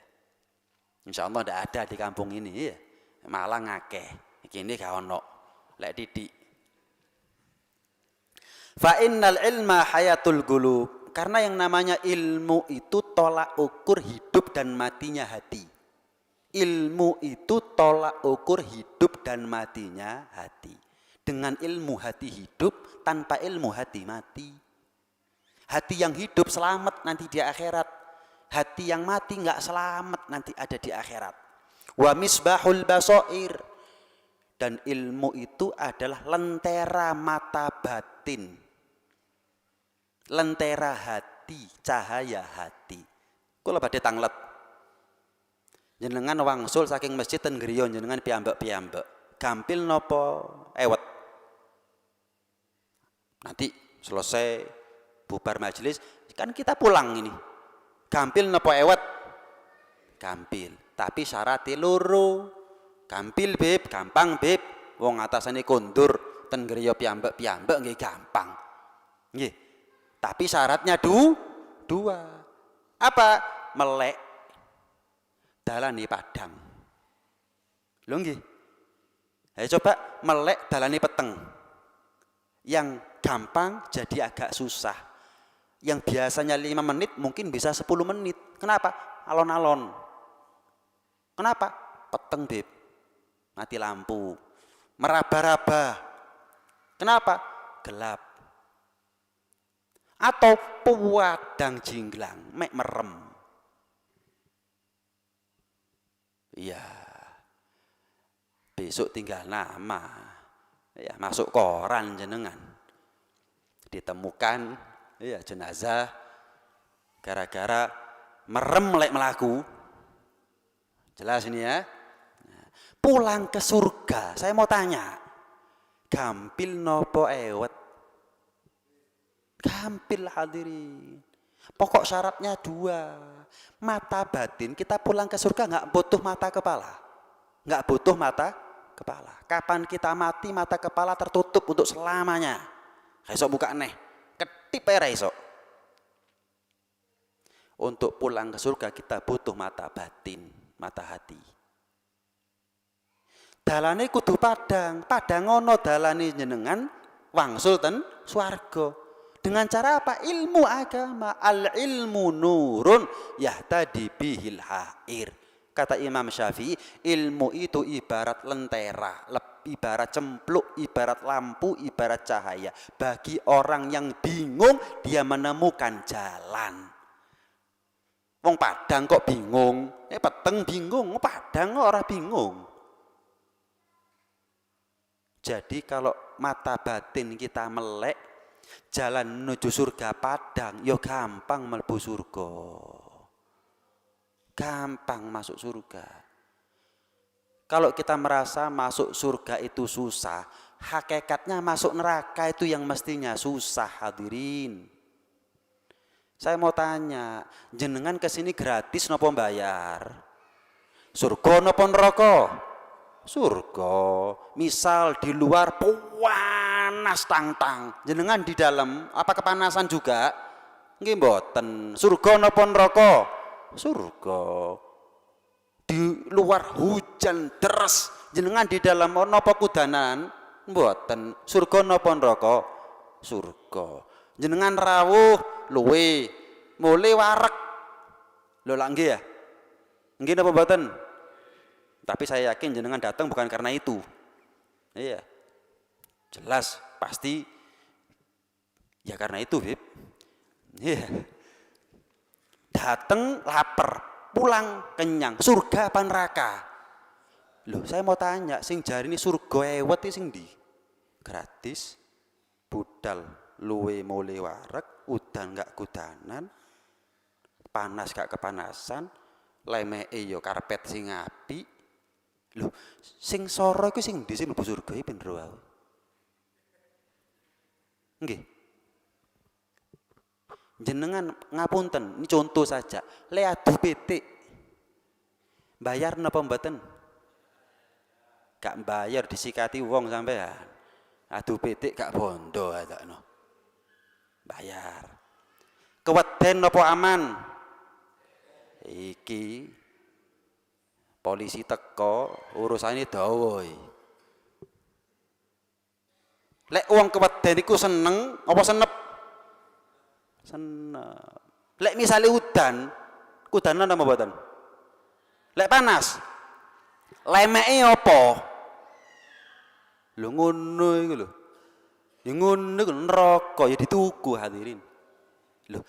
Insya Allah tidak ada di kampung ini ya. Malah ngakeh. Ini gak ono. Lek didik. Fa innal ilma hayatul qulub. Karena yang namanya ilmu itu tolak ukur hidup dan matinya hati. Ilmu itu tolak ukur hidup dan matinya hati. Dengan ilmu hati hidup, tanpa ilmu hati mati. Hati yang hidup selamat nanti di akhirat. Hati yang mati nggak selamat nanti ada di akhirat. Wa misbahul basair, dan ilmu itu adalah lentera mata batin, lentera hati, cahaya hati. Kula badhe tanglet. Jenengan wangsul saking masjid ten griya jenengan piyambak-piyambak. Gampil napa ewet? Nanti selesai bubar majelis kan kita pulang ini. Gampil napa ewet? Gampil, tapi syaratnya loro. Gampil beb, gampang beb. Wong atasane kondur ten griya piyambak-piyambak nggih gampang. Nggih. Tapi syaratnya dua. Apa? Melek dalane padang. Lho nggih. Ayo coba melek dalane peteng. Yang gampang jadi agak susah. Yang biasanya 5 menit mungkin bisa 10 menit. Kenapa? Alon-alon. Kenapa? Peteng beb. Mati lampu. Meraba-raba. Kenapa? Gelap. Atau puwadang jinglang, mek merem. Iya. Besok tinggal nama. Ya, masuk koran jenengan. Ditemukan ya jenazah gara-gara merem lek melaku. Jelas ini ya. Pulang ke surga, saya mau tanya, gampil nopo ewet? Gampil hadirin. Pokok syaratnya 2. Mata batin, kita pulang ke surga nggak butuh mata kepala. Nggak butuh mata kepala. Kapan kita mati, mata kepala tertutup untuk selamanya. Esok buka neh, ketip aja esok. Untuk pulang ke surga kita butuh mata batin, mata hati. Dalane kudu padang ono dalane jenengan wangsul ten swarga. Dengan cara apa? Ilmu agama. Al ilmu nurun yahtadi bihil hair. Kata Imam Syafi'i, ilmu itu ibarat lentera, ibarat cempluk, ibarat lampu, ibarat cahaya. Bagi orang yang bingung, dia menemukan jalan. Wong Padang kok bingung? Peteng bingung, Padang kok orang bingung. Jadi kalau mata batin kita melek, jalan menuju surga Padang, yo gampang mlebu surga. Gampang masuk surga. Kalau kita merasa masuk surga itu susah, hakikatnya masuk neraka itu yang mestinya susah, hadirin. Saya mau tanya, jenengan kesini gratis napa bayar? Surga napa neraka? Surga. Misal di luar panas tang-tang, jenengan di dalam apa kepanasan juga? Nggih mboten. Surga napa neraka? Surga. Di luar hujan deras, jenengan di dalam napa kudanan? Mboten. Surga napa neraka? Surga. Jenengan rawuh luwe mulai warek lho lak nggih ya nggih napa mboten, tapi saya yakin jenengan datang bukan karena itu. Iya jelas pasti ya karena itu Bib. Iya datang lapar pulang kenyang, surga apa neraka? Loh saya mau tanya, sing jari ini surga ewet sing ndi? Gratis budal luwe mulai warek, udan gak kudanan, panas gak kepanasan, lemeke yo karpet sing apik. Lho, sing soro iku sing ndi sing mlebu surga iki bener wae. Nggih. Jenengan ngapunten, ini contoh saja. Le adu pitik. Bayar napa mboten? Gak bayar disikati wong sampean. Adu pitik gak bondo adakno. Bayar. Keweden apa aman? Iki polisi teko urusane dawa. Lek wong keweden iku seneng apa senep? Seneng. Lek misale udan, kudanan apa mboten? Lek panas, lemeke apa? Lho ngono iku lho. Ya ngono iku neraka ya dituku hadirin. Lho.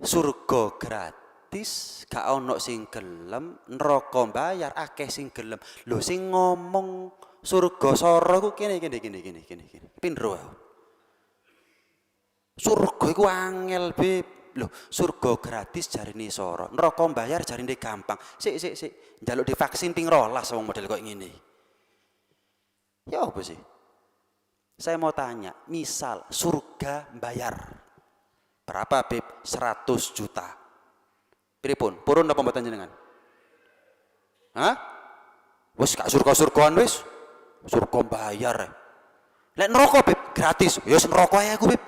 Surga gratis, gak ono sing gelem, neraka bayar akeh sing gelem. Lho sing ngomong surga soro ku kene. Pindro wae. Surga iku angel, Bib. Lho, surga gratis jarine soro, neraka bayar jarine gampang. Sik. Njaluk divaksin ping 12 wong model kok ngene. Ya apa sih? Saya mau tanya, misal surga bayar berapa Bib? 100 juta. Pripun? Purun apa mboten jenengan? Hah? Wis gak surga-surgaan wis. Surga bayar. Lek neraka Bib gratis. Ya wis neraka ae aku Bib.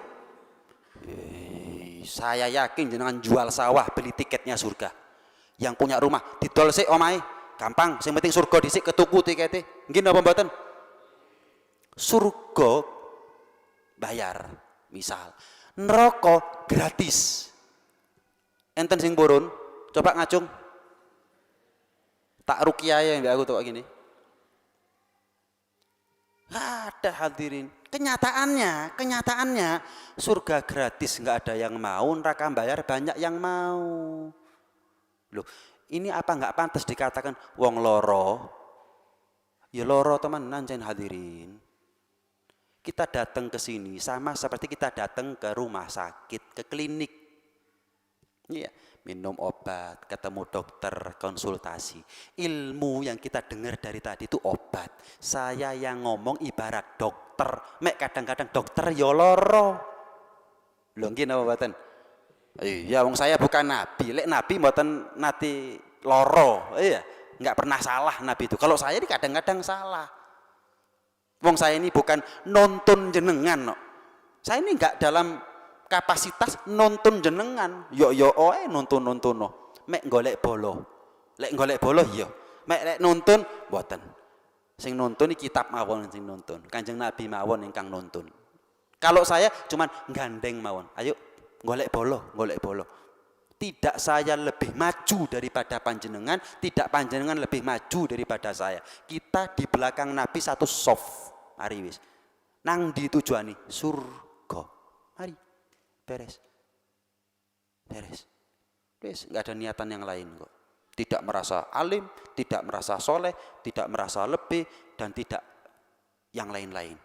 Saya yakin jenengan jual sawah beli tiketnya surga. Yang punya rumah didol sik omahe. Gampang, sing penting surga dhisik ketuku tikete. Nggih napa mboten? Surga bayar misal, neraka gratis. Enten sing purun, coba ngacung. Tak rukiyae mbak aku tuh gini. Ada hadirin. Kenyataannya surga gratis nggak ada yang mau, neraka bayar banyak yang mau. Loh, ini apa nggak pantas dikatakan wong loro? Ya loro temenan jen hadirin. Kita datang ke sini sama seperti kita datang ke rumah sakit, ke klinik. Iya, minum obat, ketemu dokter, konsultasi. Ilmu yang kita dengar dari tadi itu obat. Saya yang ngomong ibarat dokter. Mek kadang-kadang dokter ya loro. Lho nggih napa mboten? Iya, wong saya bukan nabi. Lek nabi mboten nate loro. Iya, enggak pernah salah nabi itu. Kalau saya ini kadang-kadang salah. Wong saya ini bukan nonton jenengan, no. Saya ini enggak dalam kapasitas nuntun jenengan. Yo oe nuntun-nuntuno. Mek golek bolo. Lek golek bolo iya. Mek lek nuntun mboten. Sing nuntun iki kitab mawon sing nuntun. Kanjeng Nabi mawon ingkang nuntun. Kalau saya cuman gandeng mawon. Ayo golek bolo, golek bolo. Tidak saya lebih maju daripada panjenengan, tidak panjenengan lebih maju daripada saya. Kita di belakang Nabi satu soft. Mari wis. Nang di tujuani surga. Mari. Beres. Beres. Wis, enggak ada niatan yang lain kok. Tidak merasa alim, tidak merasa soleh, tidak merasa lebih, dan tidak yang lain-lain.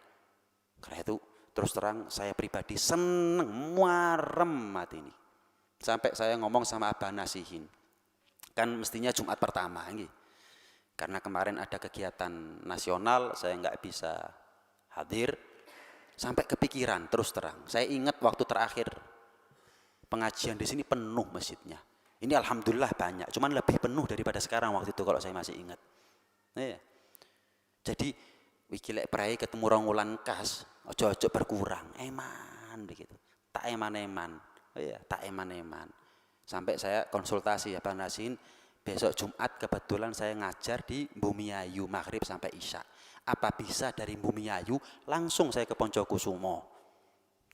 Karena itu terus terang saya pribadi seneng muarem mati ini. Sampai saya ngomong sama Abah Nasihin. Kan mestinya Jumat pertama ini. Karena kemarin ada kegiatan nasional, saya nggak bisa hadir. Sampai kepikiran terus terang. Saya ingat waktu terakhir pengajian di sini penuh masjidnya. Ini alhamdulillah banyak, cuman lebih penuh daripada sekarang waktu itu kalau saya masih ingat. Iya. Jadi iki lek prai ketemu rong wulan kas, ojo-ojo berkurang, eman begitu. Tak eman-eman. Iya, tak eman-eman. Sampai saya konsultasi ya Pak Nasin, besok Jumat kebetulan saya ngajar di Bumiayu maghrib sampai isya. Apa bisa dari Bumiayu langsung saya ke Poncokusumo?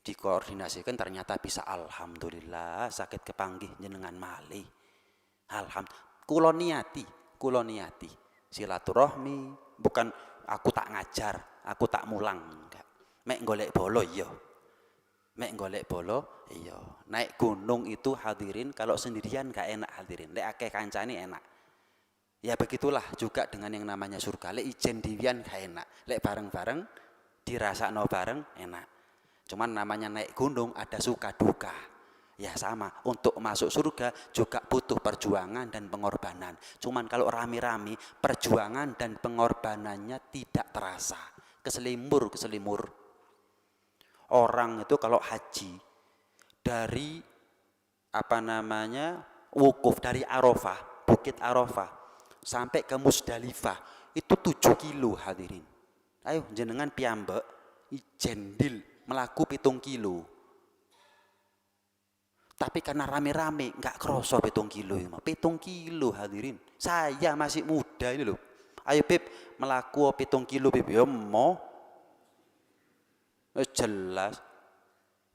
Dikoordinasikan ternyata bisa, alhamdulillah. Sakit kepanggih jenengan malih, alhamdulillah. Kulo niati silaturahmi, bukan aku tak ngajar, aku tak mulang, enggak. Mek golek bolo iya, mek golek bolo iya. Naik gunung itu hadirin, kalau sendirian gak enak hadirin, lek akeh kancane enak. Ya begitulah juga dengan yang namanya surga. Lek ijen diwian gak enak, lek bareng-bareng dirasakno bareng enak. Cuman namanya naik gunung ada suka duka. Ya sama, untuk masuk surga juga butuh perjuangan dan pengorbanan. Cuman kalau rame-rame, perjuangan dan pengorbanannya tidak terasa. Keselimur. Orang itu kalau haji dari wukuf dari Arafah, Bukit Arafah sampai ke Musdalifah itu 7 kilo hadirin. Ayo jenengan piyambak jendil melaku 7 kilo. Tapi karena rame-rame nggak kroso 7 kilo. 7 kilo hadirin. Saya masih muda ini loh. Ayo Beb melaku 7 kilo Beb. Ya mau. Jelas.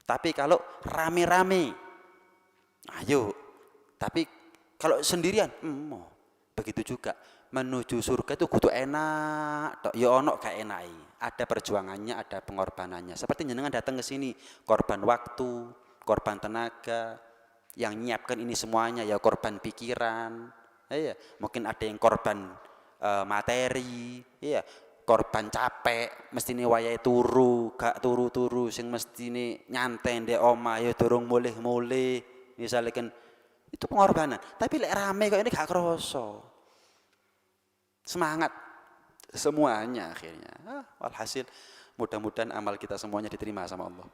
Tapi kalau rame-rame, ayo. Tapi kalau sendirian, mau. Begitu juga menuju surga itu kudu enak. Ya ono gak enake. Ada perjuangannya, ada pengorbanannya. Seperti jenengan datang ke sini, korban waktu, korban tenaga, yang nyiapkan ini semuanya ya korban pikiran. Ya, mungkin ada yang korban materi, ya, korban capek, mestine wayahe turu, gak turu-turu, sing mestine nyantai ndek omah ya durung mulih-mulih. Misalnya kan itu pengorbanan. Tapi lek rame kok ini gak kroso. Semangat semuanya akhirnya. Walhasil mudah-mudahan amal kita semuanya diterima sama Allah.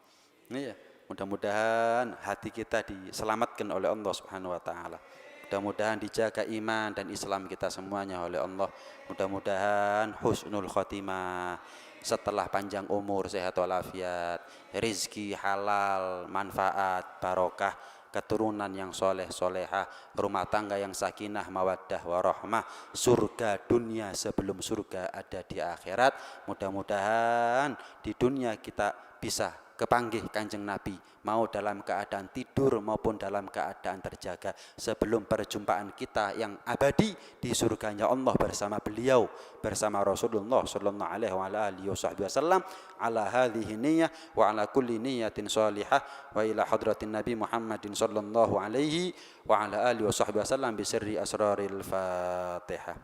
Iya, mudah-mudahan hati kita diselamatkan oleh Allah Subhanahu wa taala. Mudah-mudahan dijaga iman dan Islam kita semuanya oleh Allah. Mudah-mudahan husnul khotimah. Setelah panjang umur, sehat walafiat, rizki halal, manfaat, barokah, keturunan yang soleh solehah, rumah tangga yang sakinah mawaddah warahmah, surga dunia sebelum surga ada di akhirat. Mudah-mudahan di dunia kita bisa kepanggih Kanjeng Nabi, mau dalam keadaan tidur maupun dalam keadaan terjaga, sebelum perjumpaan kita yang abadi di surganya Allah bersama beliau, bersama Rasulullah sallallahu alaihi wasallam. Ala hadhihi niyyah wa ala kulli niyyatin shalihah wa ila hadratin Nabi Muhammadin sallallahu alaihi wa ala alihi wasallam bi sirri asraril Fatihah.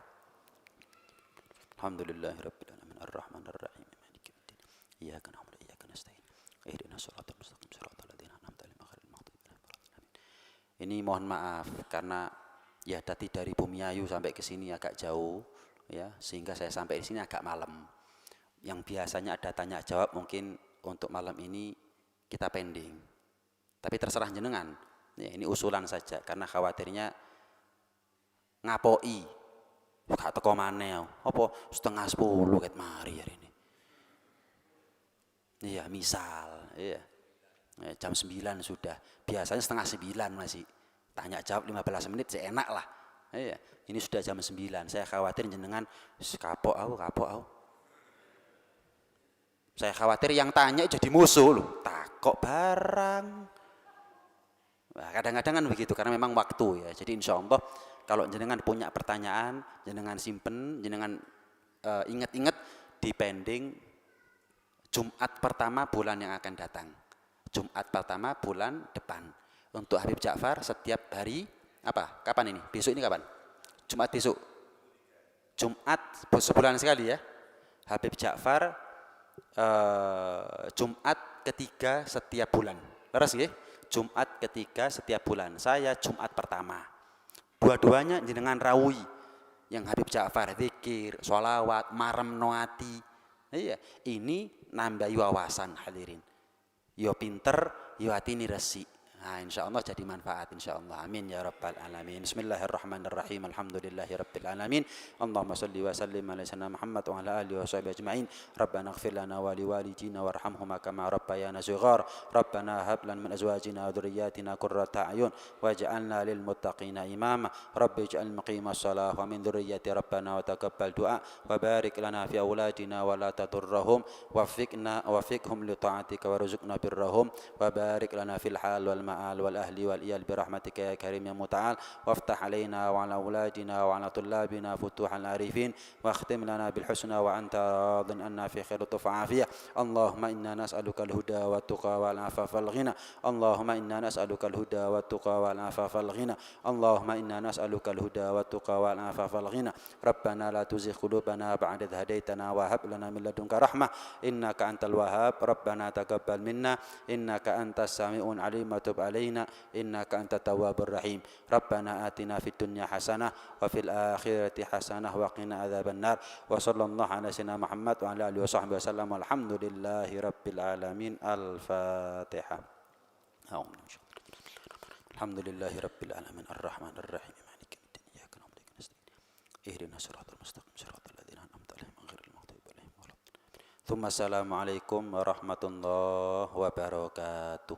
Alhamdulillahirabbil alamin arrahmanir rahim maliki yaumiddin iyyaka na'budu wa iyyaka nasta'in ihdinas siratal mustaqim siratal ladzina an'amta 'alaihim ghairil maghdubi 'alaihim waladdallin. Ini mohon maaf karena ya tadi dari Bumiayu sampai ke sini agak jauh ya, sehingga saya sampai di sini agak malam. Yang biasanya ada tanya jawab mungkin untuk malam ini kita pending. Tapi terserah jenengan. Ya, ini usulan saja karena khawatirnya ngapoi. Gak teko maneh. Apa 9:30 ket mari hari ini. Iya, misal, iya. Jam 9 sudah. Biasanya setengah 9 masih. Tanya jawab 15 menit saya enak lah. Iya, ini sudah jam 9. Saya khawatir jenengan kapok aku. Saya khawatir yang tanya jadi musuh loh. Takok barang. Nah, kadang-kadang kan begitu karena memang waktu ya. Jadi insya Allah kalau jenengan punya pertanyaan, jenengan simpen, jenengan ingat-ingat di pending Jumat pertama bulan yang akan datang. Jumat pertama bulan depan. Untuk Habib Ja'far setiap hari apa? Kapan ini? Besok ini kapan? Jumat besok. Jumat sebulan sekali ya. Habib Ja'far Jumat ketiga setiap bulan. Leres nggih? Jumat ketiga setiap bulan. Saya Jumat pertama. Dua-duanya jenengan rawi. Yang Habib Ja'far zikir, sholawat, marem noati. Iya, ini nambahi wawasan hadirin. Yo pinter, yo hati ini resik. Nah, insyaallah jadi manfaat insyaallah. Amin ya rabbal alamin. Bismillahirrahmanirrahim. Alhamdulillahirabbil alamin. Allahumma shalli wa sallim ala sayyidina Muhammad wa ala alihi washabihi ajmain. Rabbana ighfir lana wa liwalidina warhamhuma kama rabbayana shighar. Rabbana hab lana min azwajina wa dhurriyyatina qurrata a'yun waj'alna lil muttaqina imama. Rabbi ij'al muqimas shalah wa min dhurriyyati rabbana wa taqabbal du'a wa barik lana fi auladina wa la tadurrahum wafiqhum li ta'atika warzuqna birrahum wa barik lana fil hal wal والأهل والإيال برحمتك يا كريم يا متعال وافتح علينا وعلى أولادنا وعلى طلابنا فتوح العارفين واختم لنا بالحسنى وأنت راض أنا في خير وعافية اللهم إنا نسألك الهدى والتقى والعفاف والغنى اللهم إنا نسألك الهدى والتقى والعفاف والغنى اللهم إنا نسألك الهدى والتقى والعفاف والغنى ربنا لا تزغ قلوبنا بعد إذ هديتنا وهب لنا من لدنك رحمة إنك أنت الوهاب ربنا تقبل منا إنك أنت السميع العليم وتب علينا إنك أنت التواب الرحيم ربنا آتنا في الدنيا حسنة وفي الآخرة حسنة وقنا عذاب النار وصلى الله على سيدنا محمد وعلى آله وصحبه وسلم والحمد لله رب العالمين الفاتحة الحمد لله رب العالمين الرحمن الرحيم مالك يوم الدين إياك نعبد وإياك نستعين اهدنا الصراط المستقيم صراط الذين أنعمت عليهم غير المغضوب عليهم ولا الضالين ثم السلام عليكم ورحمة الله وبركاته